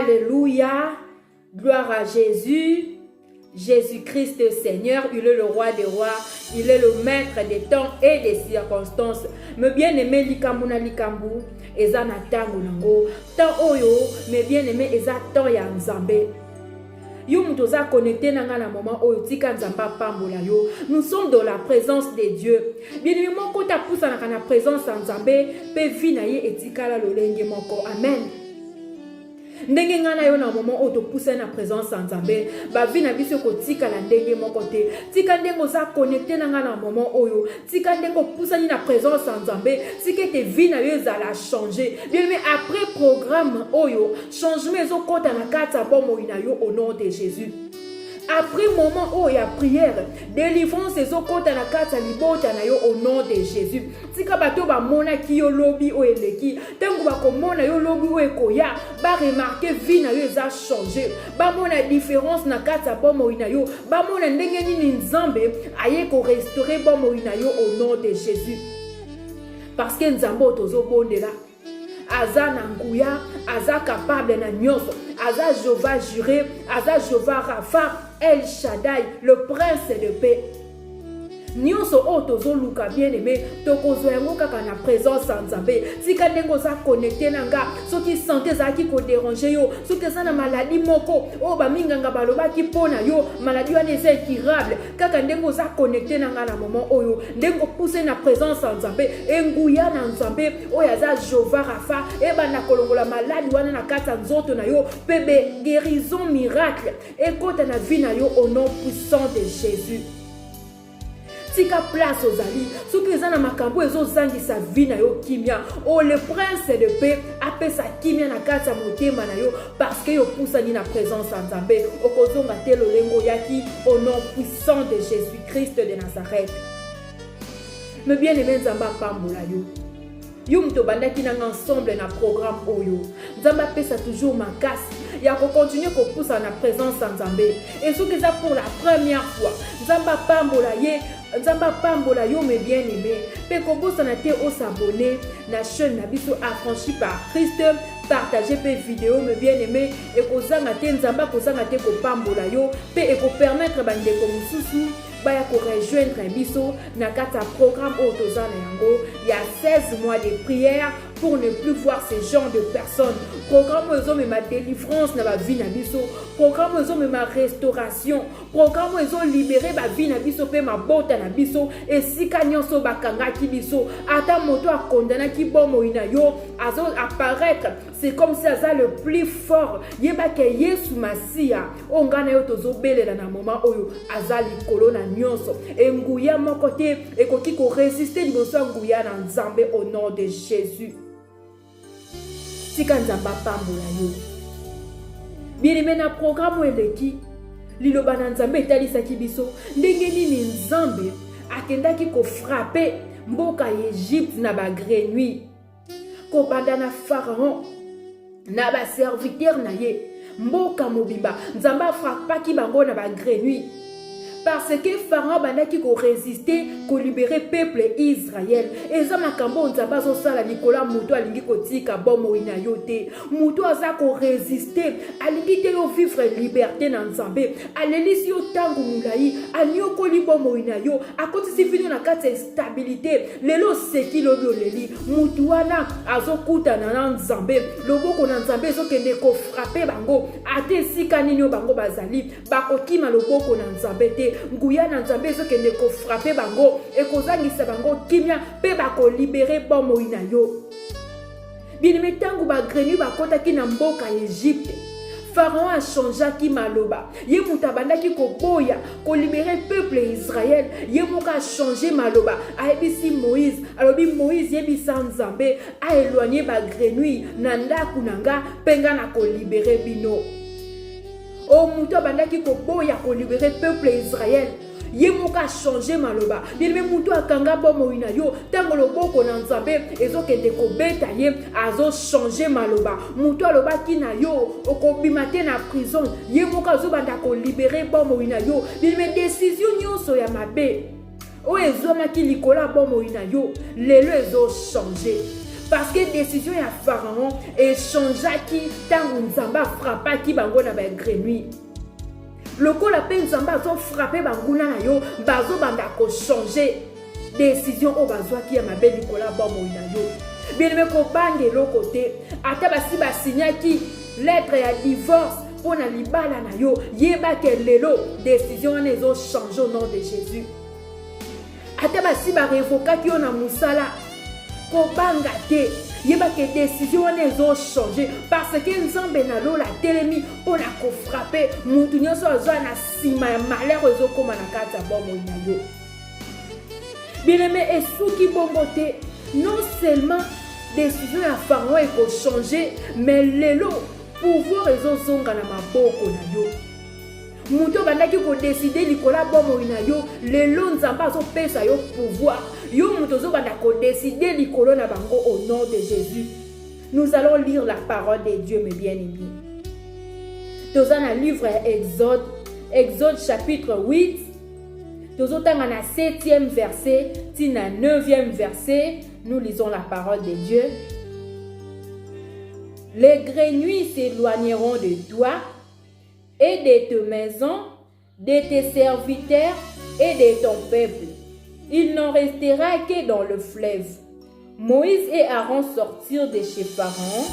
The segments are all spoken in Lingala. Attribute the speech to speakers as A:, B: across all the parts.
A: Alléluia. Gloire à Jésus. Jésus-Christ Seigneur, il est le roi des rois, il est le maître des temps et des circonstances. Me bien-aimé likambu na likambu, eza na tango nango. Tant oyo, me bien-aimé eza temps ya Nzambe. Yo mutoza connecté nanga na moment oyo tika Nzamba pambola yo. Nous sommes dans la présence de Dieu. Bien-aimé moko ta poussa na kana présence ya Nzambe, pe vi na ye etikala lolenge moko. Amen. Ndenge ngana yo na moment oto pousse na présence en Nzambe ba vi na biso ko tika la ndenge moko te tika ndengo za connecté na ngana moment oyo tika ndengo pousse ni na présence en Nzambe tika te vi na yo za la changer bien mais après programme oyo changement zo kota na kata bomo ina yo au nom de Jésus. Après moment où il y a prière, délivrance et zokota na kata libota na yo au nom de Jésus. Tika bato ba mona ki yo lobi o eleki. Tangu ba komona yo lobi o ekoya, ba remarquer vie na yo za changer. Ba mona différence na kata bomo ina yo. Ba mona ndenge nini Nzambe aye ko restaurer bomo ina yo au nom de Jésus. Parce que Nzambo tozo bondela. Aza na nguya, aza capable na nyonso, aza Jéhovah juré, aza Jéhovah Rapha, El Shaddai, le prince de paix. Nyonso otozo luka bien aimé, tokozo yango kaka na présence en Nzambe. Tika ndengo za connecté nanga, soki santé za ki ko déranger yo, soki za na maladie moko, o ba minganga baloba ki pona yo, maladie wana eza incurable. Kaka ndengo za connecté nanga na moment oyo, ndengo pousser na présence en Nzambe, enguya na Nzambe, oya za Jéhovah Rapha, e ba na kolongola maladie wana na kata nzoto na yo, pebe guérison miracle, e kota na vie na yo au nom puissant de Jésus. Tika place aux alliés, ceux qui sont dans ma cambo, ils ont zangi sa vie na yo kimia. Oh, le prince de paix appelle sa kimia na kata motema na yo parce que yo poussa ni na présence en Nzambe. Okozonga telo lengo yaki au nom puissant de Jésus-Christ de Nazareth. Me bien aimé Nzamba pambola yo. Yo mto bandaki nanga ensemble na programme oyo. Nzamba pesa toujours makasi. Ya ko continuer ko poussa na présence en Nzambe. Et ce que ça pour la première fois. Nzamba pambola ye. Nzamba pambola yo me bien aimé. Pe ko bossa na te o s'abonner na chaîne na biso affranchi par Christ. Partager pe vidéo me bien aimé et ko zanga te Nzamba ko zanga te ko pambola yo pe e ko permettre bande ko mususu baya ko rejoindre biso na kata programme autoza na yango. Il y a 16 mois de prière pour ne plus voir ce genre de personnes. Programme ozo me ma délivrance na ba vie na biso. Programme ozo me ma restauration. Programme ozo libérer ba vie na biso pe ma bota na biso et sika nyonso bakanga ki biso. Ata moto a condamné ki bomo ina yo azo apparaître. C'est comme si ça le plus fort. Yeba ke Yesu Masia. Ongana yo tozo belela na moment oyo azali kolona nyonso. E nguya moko te ekoki ko résister liboso nguya na Nzambe au nom de Jésus. Tika Nzamba pambola yo. Bien aimé na programme eleki liloba na Nzambe etalisaki biso ndenge nini Nzambe akendaki ko frapper mboka Égypte na ba grenouille. Ko banda na Pharaon na ba serviteur na ye mboka mobimba Nzamba frappaki bango na ba grenouille. Parce que Pharaon bandaki ko résister, ko libérer peuple Israël. Et ça makambo Nzamba zo sala Nicolas muto alingi ko tika bomo ina yote. Muto aza ko résister, alingi te yo vivre liberté na Nzambe. Alelisi yo tangu mulai, anyo ko libomo ina yo. Akoti si fino na kati stabilité. Lelo seki lobi oleli. Mutu wana azo kuta na Nzambe. Loboko na Nzambe zo kende ko frapper bango. Ate sika nini bango bazali. Bako kima loboko na Nzambe te. Nguya na Nzambe zo kende ko frapper bango e kozangisa bango kimia pe bako libérer bomo ina yo. Bien aimé tangu ba grenouille bakota ki na mboka Égypte. Pharaon a changé ki maloba. Ye mutabanda ki ko boya ko libérer peuple Israël. Ye moka changé maloba. A ebisi Moïse. Alobi Moïse yebisa Nzambe a éloigné ba grenouille na ndaku nanga penga na ko libérer bino. Oh, muto bandaki ko boya ko libérer peuple Israël. Ye moka changer maloba. Bien même muto akanga bomo ina yo. Tango loboko na Nzambe ezo kende ko beta ye azo changer maloba. Muto aloba ki na yo okobimate na prison. Ye moka zo banda ko libérer bomo ina yo. Bien même décision nyonso ya mabe. O ezo maki likola bomo ina yo. Lelo ezo changer. parce que décision ya Pharaon échangeaki tango nzamba frappaki bango na ba grenouille. Lokola pe nzamba zo frapper banguna na yo bazo banda ko changer décision o bazwaki ya mabe likola bomoi na yo. Bien ko bange lokote ata basi basignaki lettre ya divorce pour na libala na yo yeba ke lelo décision na ezo changer au nom de Jésus. Ata basi ba revokaki yo na musala ko banga te yeba ke décision na ezo changer parce que nzambe na lo la telemi pour na ko frapper mutu nyonso azwa na sima ya malheur ezo koma na kata bomoi na yo. Bien-aimé, et souki bombote, non seulement décision ya Pharaon est pour changer, mais lelo pouvoir ezo zonga na maboko na yo. Muto bandaki ko décider likola bomoi na yo, lelo nzamba zo pesa yo pouvoir. Yo muto zo banda ko décider likolo na bango au nom de Jésus. Nous allons lire la parole de Dieu, mes bien-aimés. Dans un livre Exode chapitre 8, nous sommes dans le 7e verset, dans le 9e verset, nous lisons la parole de Dieu. Les grenouilles s'éloigneront de toi et de ta maison, de tes serviteurs et de ton peuple. Il n'en restera que dans le fleuve. Moïse et Aaron sortirent de chez Pharaon,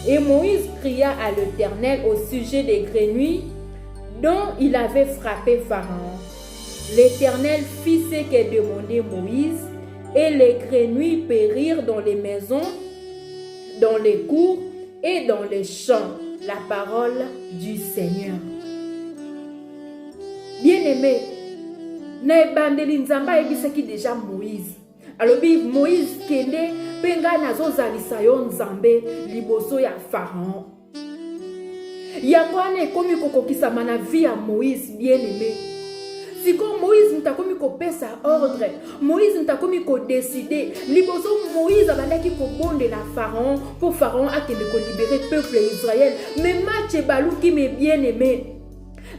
A: et Moïse cria à l'Éternel au sujet des grenouilles dont il avait frappé Pharaon. L'Éternel fit ce que demandait Moïse, et les grenouilles périrent dans les maisons, dans les cours et dans les champs. La parole du Seigneur. Bien-aimé, Naebandeli Nzamba ebisaki déjà Moïse. Alors Moïse kende penga nazo zalisa yo Nzambe liboso ya Pharaon. Yango ane komi kokokisama na vie ya Moïse, bien-aimé. Si comme Moïse n'takomi ko pesa ordre, Moïse n'takomi ko décider, liboso Moïse abandaki ko bonde la Pharaon pour Pharaon akende ko libérer peuple Israël. Mais match baluki mes bien-aimés.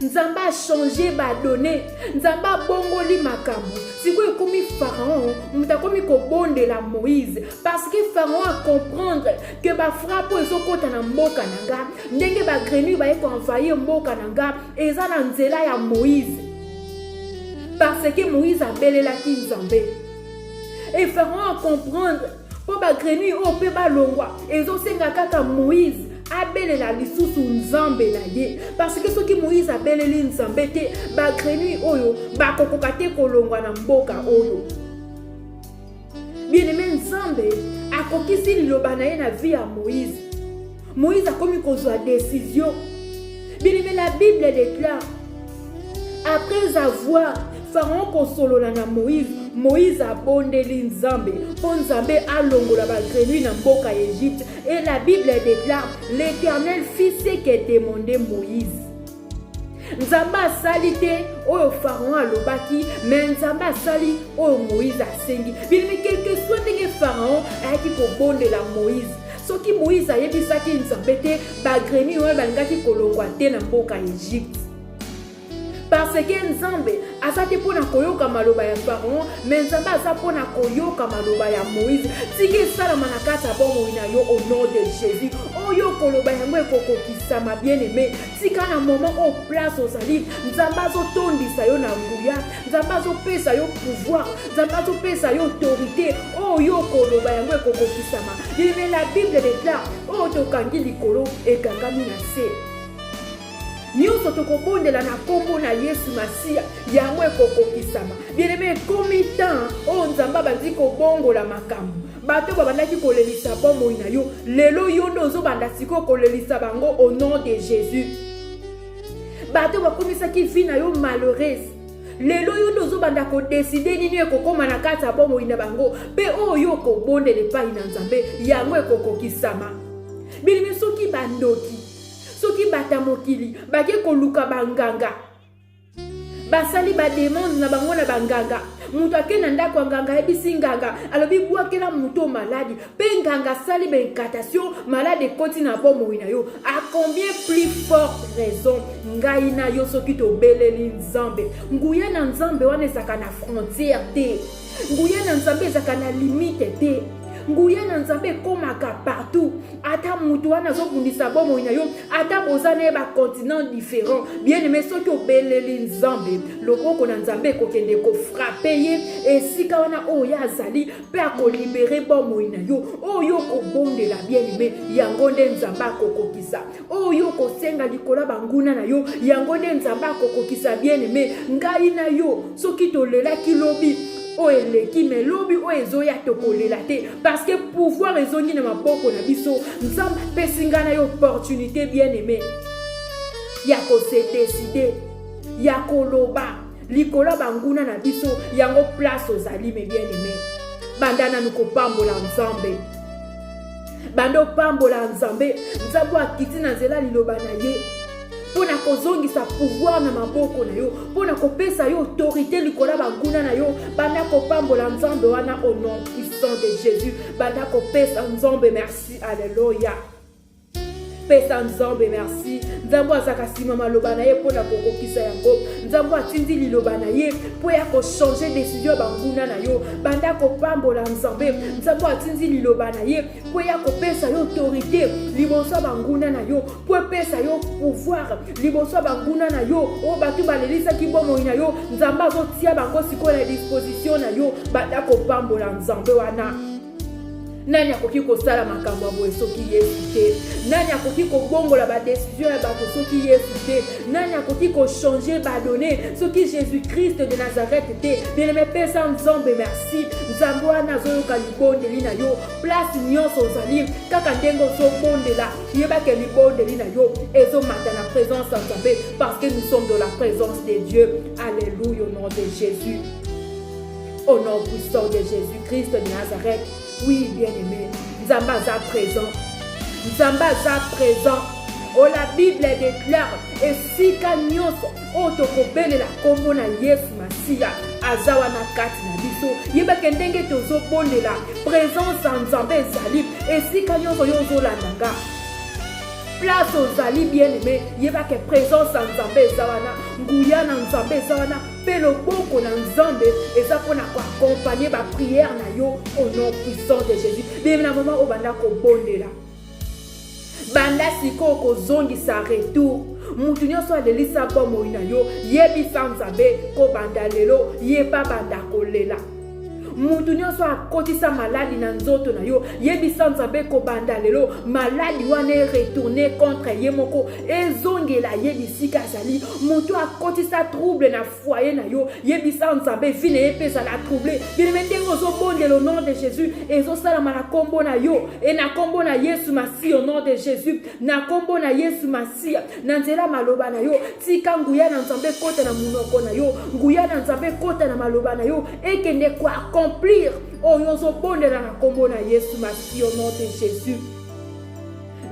A: Nzamba a changé ba donné, Nzamba bongoli makambo. Si quoi komi Pharaon, n'takomi ko bonde la Moïse parce que Pharaon a comprendre que ba frappe ezokota na mboka nanga, ndenge ba grenouille ba eko envahir mboka nanga, eza na nzela ya Moïse. Parce que Moïse a belé la Nzambe. Et Pharaon a comprendre pour ba grenouille o pe ba longwa ezo senga kaka Moïse a belé la lisusu Nzambe na ye. Parce que ce qui Moïse a belé li Nzambe te ba grenouille oyo ba kokokate ko longwa na mboka oyo. Bien-aimé Nzambe a kokisi liloba na ye na vie ya Moïse. Moïse a komi kozwa décision. Bien-aimé, la Bible déclare après avoir Pharaon kosolola na Moïse, Moïse a bondeli Nzambe, pour Nzambe a longola ba grenouille na mboka Égypte. Et la Bible déclare, l'Éternel fit ce que demandait Moïse. Nzambe a sali te oyo Pharaon a lobaki, mais Nzambe a sali oyo Moïse a sengi. Bien, mais quel que soit ndenge Pharaon a ki ko bondela Moïse. Soki Moïse a yebisaki Nzambe te, ba grenouille oyo balingaki kolongwa te na mboka Égypte. Parce que Nzambe azate pona koyoka maloba ya Pharaon, mais Nzambe azate pona koyoka maloba ya Moïse. Tike sala manakata bomo ina yo au nom de Jésus. Oyo koloba yango ekokokisama bien-aimé. Tika na moment au place ozali, Nzambe azotondisa yo na nguya, Nzambe azopesa yo pouvoir, Nzambe azopesa yo autorité. Oyo koloba yango ekokokisama. Mais la Bible déclare, o tokangi likolo ekangami na se. Nyonso tokobondela na kombo na Yesu Masia yango ekokokisama. Bien-aimé, komi temps o Nzamba bandi kobongola makambo. Bato babandaki kolelisa bomoi na yo, lelo yo ndo ozobanda siko kolelisa bango au nom de Jésus. Bato bakomisaki vie na yo malheureuse, lelo yo ndo ozobanda ko décider nini ekokoma na kati ya bomoi na bango, pe oyo kobondela epai na Nzambe yango ekokokisama. Bien-aimé, soki bandoki soki bata mokili bake koluka banganga basali ba demande na bango na banganga mutu akena ndako nganga ebisi nganga alobi bwakela mutu maladi pe nganga sali ba incantation malade koti na bomoi na yo. A combien plus forte raison ngai na yo soki to beleli Nzambe. Nguya na Nzambe wana ezaka na frontière te, nguya na Nzambe ezaka na limite te. nguya na nzambe komaka partout ata mutu wana azobundisa bomoi na yo ata boza na ye bacontinent différent bien aimé soki obeleli nzambe loboko na nzambe ekokende kofrape ye esika wana oyo azali mpe akolibere bomoi na yo oyo okobondela bien aimé yango nde nzambe akokokisa oyo okosenga likolo banguna na yo yango nde nzambe akokokisa bien aimé ngai na yo soki tolelaki lobi o eleki me lobi o ezoya tokolela te parce que pouvoir ezongi na maboko na biso nzambe apesi ngai na yo opportunité bien aimé ya kose décider ya koloba likolo banguna na biso yango place ozali me bien aimé banda nanu kopambola nzambe bando pambola nzambe nzambe akiti na nzela liloba na ye pona kozongisa pouvoir na maboko na yo pona kopesa yo autorité likolo banguna na yo banda kopambola nzambe wana au nom puissant de Jésus banda kopesa nzambe merci alléluia pesa nzambe merci nzambe azaka sima maloba na ye pona kokokisa yango nzambe atindi liloba na ye po ya kochanger décision banguna na yo banda kopambola nzambe nzambe atindi liloba na ye po ya kopesa yo autorité liboso banguna na yo po epesa yo pouvoir liboso banguna na yo o batu balelisaki bomoi na yo nzambe azotia bango sikoyo na disposition na yo banda kopambola nzambe wana nani akoki kosala makambo ya boye soki Yesu te nani akoki kobongola badécision ya bato soki Yesu te nani akoki kochanger badonne soki Jésus-Christ de Nazareth te bien-aimé pesa nzambe merci nzambe wana azoyoka libondeli na yo place nyonso ozali kaka ndenge ozobondela yebake libondeli na yo ezomata na présence ya nzambe parce que nous sommes dans la présence de Dieu alléluia au nom de Jésus au nom puissant de Jésus-Christ de Nazareth. Oui, bien-aimé, Nzamba est présent. Nzamba est présent. Oh, la Bible déclare, et si kanyoso, oh, tokobele la kombo na Yesu Masia, azawa na kati na biso, yeba kendenge tozo bonde la présence en Nzamba ezali, et si kanyoso yozo landanga. Place ozali bien-aimé, yeba ke présence en Nzamba ezawana, nguya na Nzamba ezawana, pe loboko na Nzambe eza pona ko accompagner ba prière na yo au nom puissant de Jésus. Bien na moment obanda ko bondela. Banda siko ko zongisa retour. Mutu nyonso alelisa bomoi na yo, yebisa Nzambe ko banda lelo, yeba banda kolela. Mutu nyonso akotisa maladi na nzoto na yo yebisa Nzambe ko banda lelo maladi wana retourner contre ye moko ezongela yebisika zali mutu akotisa trouble na foyer na yo yebisa Nzambe vine epesa la trouble bien metengo zo bondela au nom de Jésus ezo sala na kombo na yo e na kombo na Yesu Masi au nom de Jésus na kombo na Yesu Masi na nzela maloba na yo tika nguya na Nzambe kota na munoko na yo nguya na Nzambe kota na maloba na yo ekende kwa accomplir oyozo bondela na kombo na Yesu Masi au nom de Jésus.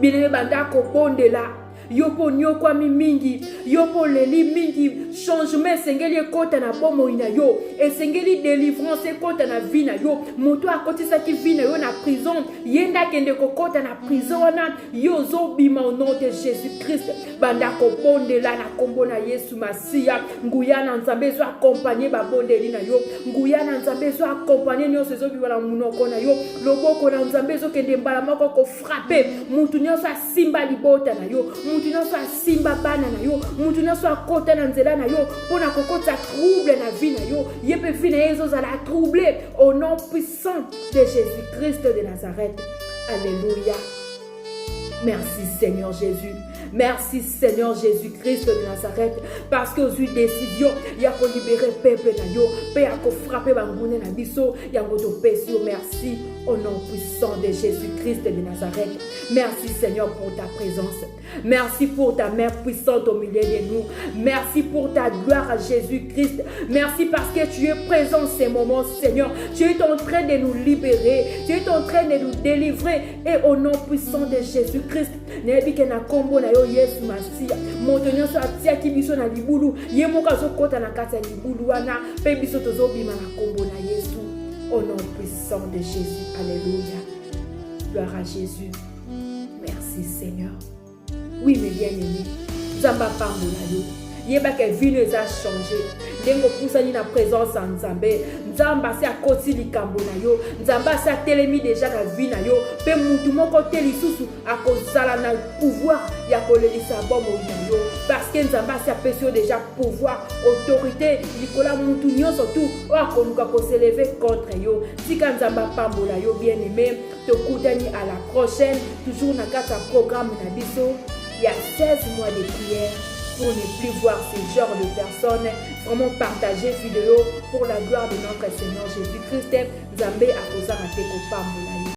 A: Bien banda ko bondela yopo nyokwa mingi yopo leli mingi changement sengeli kota na bomo ina yo esengeli délivrance kota na vie na yo moto akotisa ki vie na yo na prison yenda kende kokota na prison wana yo zo bima au nom de Jésus-Christ banda ko bondela na kombo na Yesu Masia nguya na Nzambe zo accompagner ba bondeli na yo nguya na Nzambe zo accompagner nyonso zo bima na munoko na yo loboko na Nzambe zo kende mbala moko ko frapper mutu nyonso asimba libota na yo mutu nyonso asimba bana na yo mutu nyonso akota na nzela na yo pona kokota trouble na vie na yo yepe vie na yezo za la troubler au nom puissant de Jésus-Christ de Nazareth. Alléluia. Merci Seigneur Jésus. Merci Seigneur Jésus-Christ de Nazareth parce que aux décision il y a qu'on libérer peuple na yo pe ya ko frapper bangune na biso ya ngoto pesi merci au nom puissant de Jésus-Christ de Nazareth. Merci Seigneur pour ta présence. Merci pour ta main puissante au milieu de nous. Merci pour ta gloire à Jésus-Christ. Merci parce que tu es présent en ces moments Seigneur. Tu es en train de nous libérer. Tu es en train de nous délivrer et au nom puissant de Jésus-Christ. Nebi ke na kombo na yo Yesu Masia. Moto nyonso atia ki biso na libulu. Ye moka zo kota na kati ya libulu wana. Pe biso tozo bima na kombo na Yesu. Au nom puissant de Jésus. Alléluia. Gloire à Jésus. Merci Seigneur. Oui, mes bien-aimés. Zamba pambola yo. yeba que vie nous a changé. Dengo poussani na présence en Nzambe. Nzamba se akoti likambo na yo. Nzamba se atelemi déjà na vie na yo. Pe mutu moko te lisusu akozala na pouvoir ya kolelisa bomo na yo. Parce que Nzamba se apesio déjà pouvoir, autorité, likola mutu nyonso tu o akonuka ko s'élever contre yo. Tika Nzamba pambola yo bien-aimé. Te koutani à la prochaine. Toujours na kata programme na biso. Il y a 16 mois de prière pour ne plus voir ce genre de personnes. Vraiment partager vidéo pour la gloire de notre Seigneur Jésus-Christ. Nzambe akoza na te ko pambola.